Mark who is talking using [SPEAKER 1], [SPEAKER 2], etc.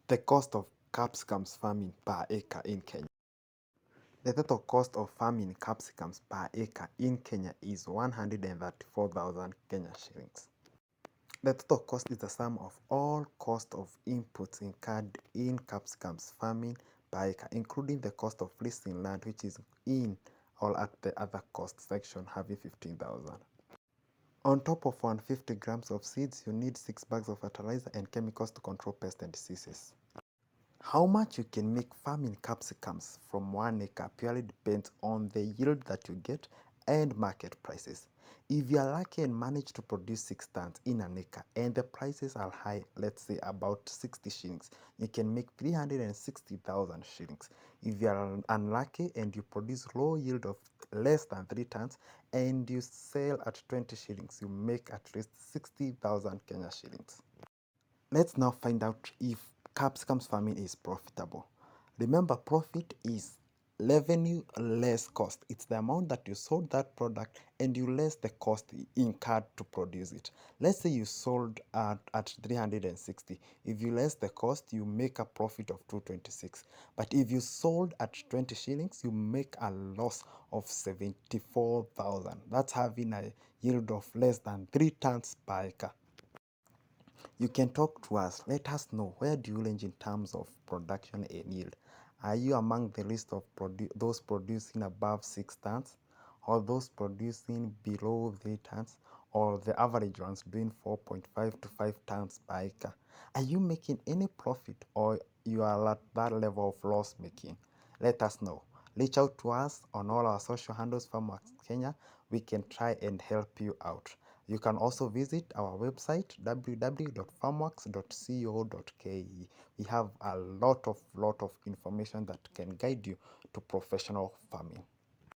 [SPEAKER 1] The cost of capsicums farming per acre in Kenya. The total cost of farming capsicums per acre in Kenya is 134,000 Kenya shillings. The total cost is the sum of all cost of inputs incurred in capsicums farming per acre, including the cost of leasing land, which is in or at the other cost section, having 15,000. On top of 150 grams of seeds, you need 6 bags of fertilizer and chemicals to control pests and diseases. How much you can make farming capsicums from 1 acre purely depends on the yield that you get and market prices. If you are lucky and manage to produce 6 tons in an acre and the prices are high, let's say about 60 shillings, you can make 360,000 shillings. If you are unlucky and you produce low yield of less than 3 tons and you sell at 20 shillings, you make at least 60,000 Kenya shillings. Let's now find out if capsicums farming is profitable. Remember, profit is revenue less cost. It's the amount that you sold that product and you less the cost incurred to produce it. Let's say you sold at 360. If you less the cost, you make a profit of 226. But if you sold at 20 shillings, you make a loss of 74,000. That's having a yield of less than 3 tons per acre. You can talk to us. Let us know, where do you range in terms of production and yield? Are you among the list of those producing above 6 tons, or those producing below 3 tons, or the average ones doing 4.5 to 5 tons per acre? Are you making any profit, or you are at that level of loss making? Let us know. Reach out to us on all our social handles, Farmworks Kenya. We can try and help you out. You can also visit our website www.farmworks.co.ke. We have a lot of information that can guide you to professional farming.